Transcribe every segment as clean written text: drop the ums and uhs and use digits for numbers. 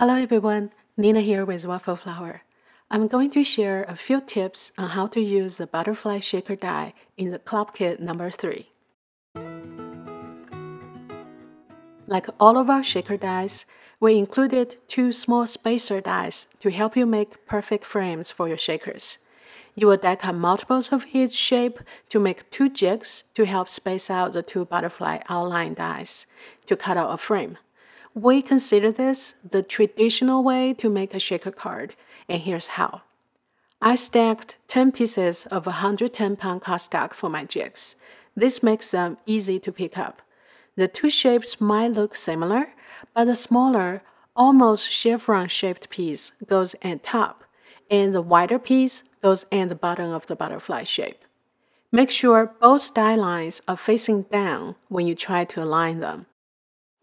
Hello everyone, Nina here with Waffle Flower. I'm going to share a few tips on how to use the butterfly shaker die in the club kit number 3. Like all of our shaker dies, we included 2 small spacer dies to help you make perfect frames for your shakers. You will die cut multiples of each shape to make 2 jigs to help space out the 2 butterfly outline dies to cut out a frame. We consider this the traditional way to make a shaker card, and here's how. I stacked 10 pieces of 110-pound cardstock for my jigs. This makes them easy to pick up. The 2 shapes might look similar, but the smaller, almost chevron-shaped piece goes at top, and the wider piece goes at the bottom of the butterfly shape. Make sure both die lines are facing down when you try to align them.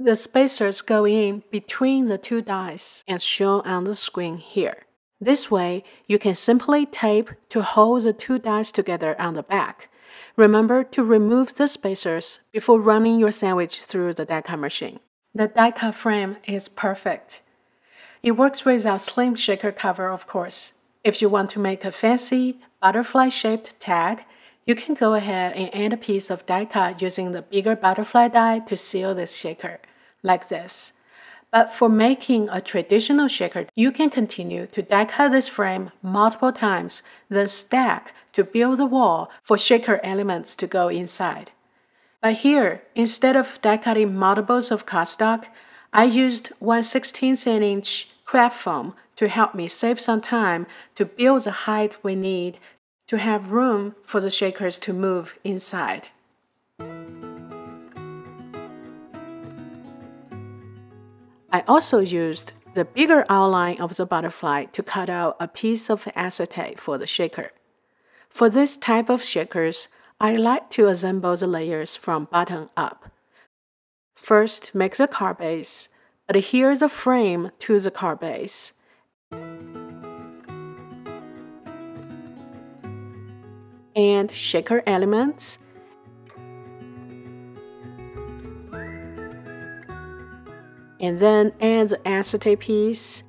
The spacers go in between the 2 dies as shown on the screen here. This way, you can simply tape to hold the 2 dies together on the back. Remember to remove the spacers before running your sandwich through the die cut machine. The die cut frame is perfect. It works with our slim shaker cover, of course. If you want to make a fancy butterfly-shaped tag, you can go ahead and add a piece of die cut using the bigger butterfly die to seal this shaker, like this. But for making a traditional shaker, you can continue to die cut this frame multiple times, then stack to build the wall for shaker elements to go inside. But here, instead of die cutting multiples of cardstock, I used 1/16" craft foam to help me save some time to build the height we need to have room for the shakers to move inside. I also used the bigger outline of the butterfly to cut out a piece of acetate for the shaker. For this type of shakers, I like to assemble the layers from bottom up. First, make the card base, adhere the frame to the card base. And shaker elements, and then add the acetate piece,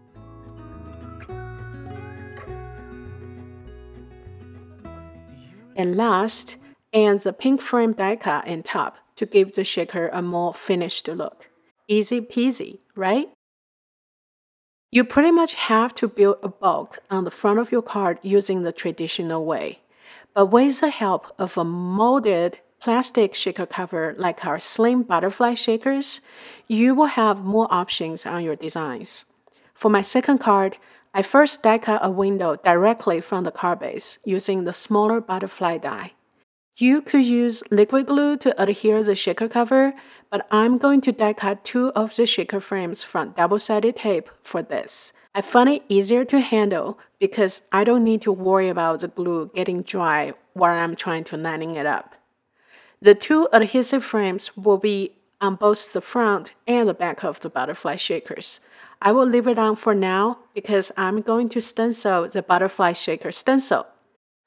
and last, add the pink frame die cut on top to give the shaker a more finished look. Easy peasy, right? You pretty much have to build a bulk on the front of your card using the traditional way. But with the help of a molded plastic shaker cover like our slim butterfly shakers, you will have more options on your designs. For my second card, I first die cut a window directly from the card base using the smaller butterfly die. You could use liquid glue to adhere the shaker cover, but I'm going to die cut 2 of the shaker frames from double-sided tape for this. I find it easier to handle because I don't need to worry about the glue getting dry while I'm trying to lining it up. The 2 adhesive frames will be on both the front and the back of the butterfly shakers. I will leave it on for now because I'm going to stencil the butterfly shaker stencil.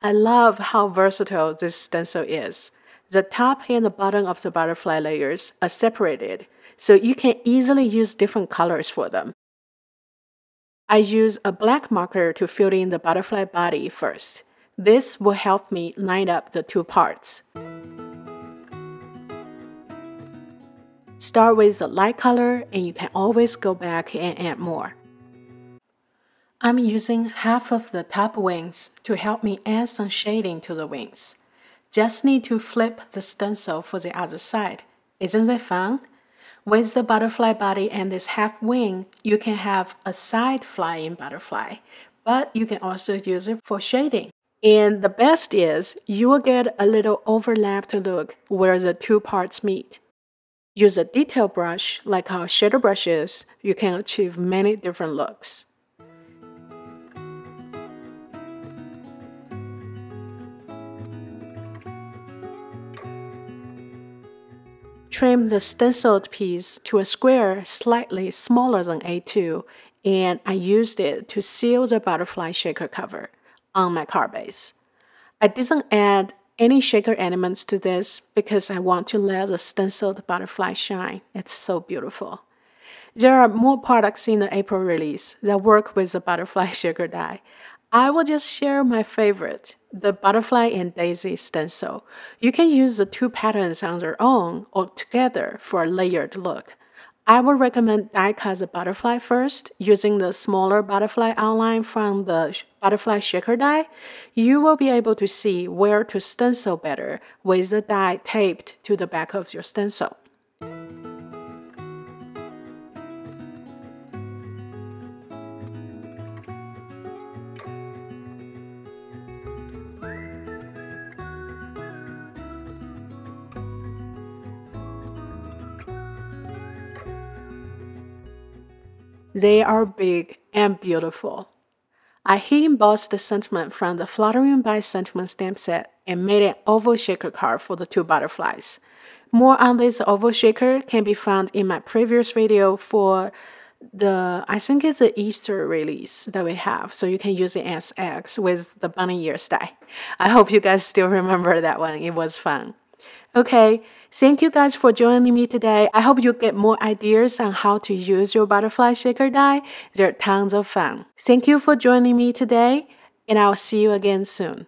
I love how versatile this stencil is. The top and the bottom of the butterfly layers are separated, so you can easily use different colors for them. I use a black marker to fill in the butterfly body first. This will help me line up the 2 parts. Start with the light color and you can always go back and add more. I'm using half of the top wings to help me add some shading to the wings. Just need to flip the stencil for the other side. Isn't that fun? With the butterfly body and this half wing, you can have a side flying butterfly, but you can also use it for shading. And the best is, you will get a little overlapped look where the 2 parts meet. Use a detail brush like our shader brushes, you can achieve many different looks. Trim the stenciled piece to a square slightly smaller than A2, and I used it to seal the butterfly shaker cover on my card base. I didn't add any shaker elements to this because I want to let the stenciled butterfly shine. It's so beautiful. There are more products in the April release that work with the butterfly shaker die. I will just share my favorite, the butterfly and daisy stencil. You can use the two patterns on their own or together for a layered look. I would recommend die cut the butterfly first, using the smaller butterfly outline from the butterfly shaker die. You will be able to see where to stencil better with the die taped to the back of your stencil. They are big and beautiful. I heat embossed the sentiment from the Fluttering by Sentiment stamp set and made an oval shaker card for the two butterflies. More on this oval shaker can be found in my previous video for I think it's an Easter release that we have, so you can use it as eggs with the bunny ears die. I hope you guys still remember that one. It was fun. Okay, thank you guys for joining me today. I hope you get more ideas on how to use your butterfly shaker die. They're tons of fun. Thank you for joining me today, and I'll see you again soon.